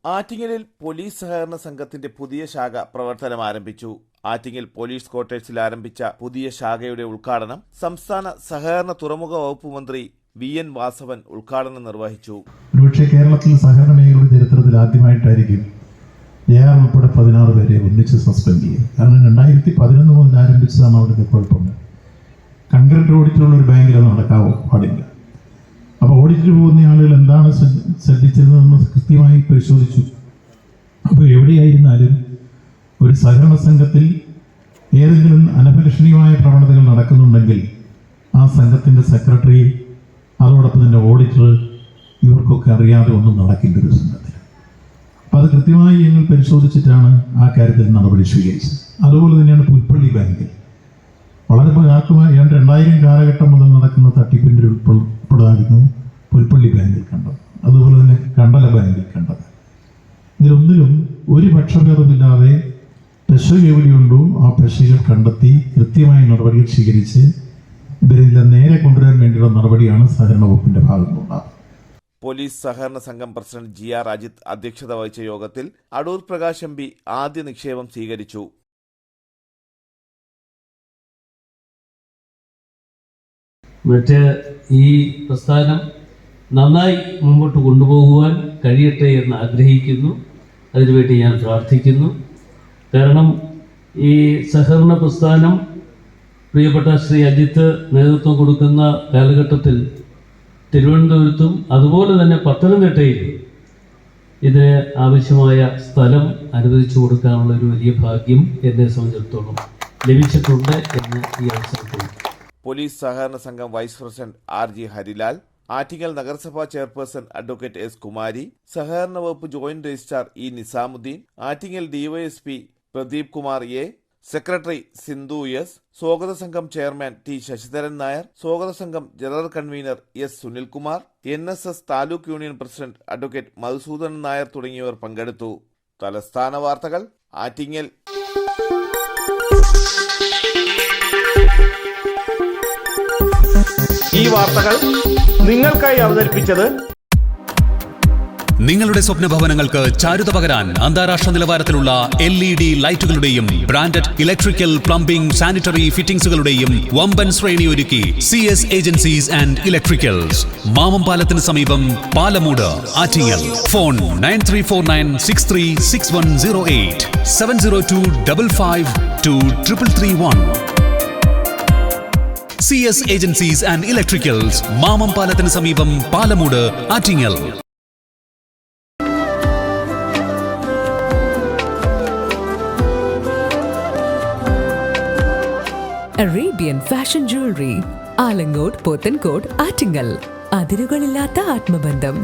ആറ്റിങ്ങലിൽ പോലീസ് സഹകരണ സംഘത്തിന്റെ പുതിയ ശാഖ പ്രവർത്തനം ആരംഭിച്ചു. ആറ്റിങ്ങൽ പോലീസ് ക്വാർട്ടേഴ്സിൽ ആരംഭിച്ച പുതിയ ശാഖയുടെ ഉദ്ഘാടനം സംസ്ഥാന സഹകരണ തുറമുഖ വകുപ്പ് മന്ത്രി VN വാസവൻ ഉദ്ഘാടനം നിർവഹിച്ചു. ഒരുപക്ഷെ കേരളത്തിൽ സഹകരണ മേഖലയുടെ ചരിത്രത്തിൽ ആദ്യമായിട്ടായിരിക്കും JR ഉൾപ്പെടെ 16 പേരെ ഒന്നിച്ച് സസ്പെൻഡ് ചെയ്യും. കാരണം 2011 മുതൽ ആരംഭിച്ചതാണ് അവിടുത്തെ കുഴപ്പങ്ങൾ. കൺക്രീറ്റ് ഓഡിറ്റുള്ള ഒരു ബാങ്കിൽ അത് നടക്കാവോ പാടില്ല. അപ്പോൾ ഓഡിറ്റിന് പോകുന്ന ആളുകൾ എന്താണ് ശ്രദ്ധിച്ചതെന്ന് കൃത്യമായി പരിശോധിച്ചു. അപ്പോൾ എവിടെയായിരുന്നാലും ഒരു സഹകരണ സംഘത്തിൽ ഏതെങ്കിലും അനഭിലഷണീയമായ പ്രവണതകൾ നടക്കുന്നുണ്ടെങ്കിൽ ആ സംഘത്തിൻ്റെ സെക്രട്ടറി, അതോടൊപ്പം തന്നെ ഓഡിറ്റർ, ഇവർക്കൊക്കെ അറിയാതെ ഒന്നും നടക്കില്ല ഒരു സംഘത്തിൽ. അപ്പം അത് കൃത്യമായി ഞങ്ങൾ പരിശോധിച്ചിട്ടാണ് ആ കാര്യത്തിൽ നടപടി സ്വീകരിച്ചത്. അതുപോലെ തന്നെയാണ് പുൽപ്പള്ളി ബാങ്കിൽ വളരെ ആത്മമായി 2000 കാലഘട്ടം മുതൽ നടക്കുന്ന തട്ടിപ്പിൻ്റെ ഉൾപ്പെടായിരുന്നു പുൽപ്പള്ളി ബാങ്കിൽ കണ്ടത്. അതുപോലെ തന്നെ കണ്ടല ബാങ്കിൽ കണ്ടത്. ഇതിലൊന്നിലും ഒരു പക്ഷഭേദമില്ലാതെ പെശ എവിടെയുണ്ടോ ആ പെശകൾ കണ്ടെത്തി കൃത്യമായ നടപടികൾ സ്വീകരിച്ച് ഇവരെല്ലാം നേരെ കൊണ്ടുവരാൻ വേണ്ടിയുള്ള നടപടിയാണ് സഹകരണ വകുപ്പിന്റെ ഭാഗത്തുനിന്നുണ്ടാകുന്നത്. പോലീസ് സഹകരണ സംഘം പ്രസിഡന്റ് GR അജിത് അധ്യക്ഷത വഹിച്ച യോഗത്തിൽ അടൂർ പ്രകാശ് MP ആദ്യ നിക്ഷേപം സ്വീകരിച്ചു. ഈ പ്രസ്ഥാനം നന്നായി മുമ്പോട്ട് കൊണ്ടുപോകുവാൻ കഴിയട്ടെ എന്ന് ആഗ്രഹിക്കുന്നു. അതിനുവേണ്ടി ഞാൻ പ്രാർത്ഥിക്കുന്നു. കാരണം ഈ സഹകരണ പ്രസ്ഥാനം പ്രിയപ്പെട്ട ശ്രീ അജിത്ത് നേതൃത്വം കൊടുക്കുന്ന കാലഘട്ടത്തിൽ തിരുവനന്തപുരത്തും അതുപോലെ തന്നെ പത്തനംതിട്ടയിലും ഇതിന് ആവശ്യമായ സ്ഥലം അനുവദിച്ചു കൊടുക്കാനുള്ള ഒരു വലിയ ഭാഗ്യം എന്നെ സംബന്ധിച്ചിടത്തോളം ലഭിച്ചിട്ടുണ്ട് എന്ന് ഈ അവസരത്തിൽ പോലീസ് സഹകരണ സംഘം vice president RG Harilal, Attingal നഗരസഭാ ചെയർപേഴ്സൺ അഡ്വക്കേറ്റ് S കുമാരി, സഹകരണ വകുപ്പ് joint registrar E Nizamuddin, Attingal DYSP Pradeep Kumar A, secretary Sindhu S, സ്വാഗത സംഘം ചെയർമാൻ T ശശിധരൻ നായർ, സ്വാഗത സംഘം general convener S Sunilkumar, NSS taluk union president advocate Madhusoodanan Nair തുടങ്ങിയവർ പങ്കെടുത്തു. തലസ്ഥാന വാർത്തകൾ, ആറ്റിങ്ങൽ. ഈ വാർത്തകൾ നിങ്ങൾക്കായി അവതരിപ്പിച്ചത് നിങ്ങളുടെ സ്വപ്ന ഭവനങ്ങൾക്ക് ചാരുത പകരാൻ അന്താരാഷ്ട്ര നിലവാരത്തിലുള്ള LED ലൈറ്റുകളുടെയും ബ്രാൻഡഡ് ഇലക്ട്രിക്കൽ, പ്ലംബിംഗ്, സാനിറ്ററി ഫിറ്റിംഗ്സുകളുടെയും വമ്പൻ ശ്രേണി ഒരുക്കി CS ഏജൻസീസ് ആൻഡ് ഇലക്ട്രിക്കൽസ്, മാമംപാലത്തിന് സമീപം, Palamoodu, Attingal. Phone 9349636108 702552331. CS agencies and electricals, മാമംപാലത്തിന് സമീപം, Palamoodu, Attingal. Arabian Fashion Jewelry, Alangode, Pothencode, Attingal. അതിരുകളില്ലാത്ത ആത്മബന്ധം.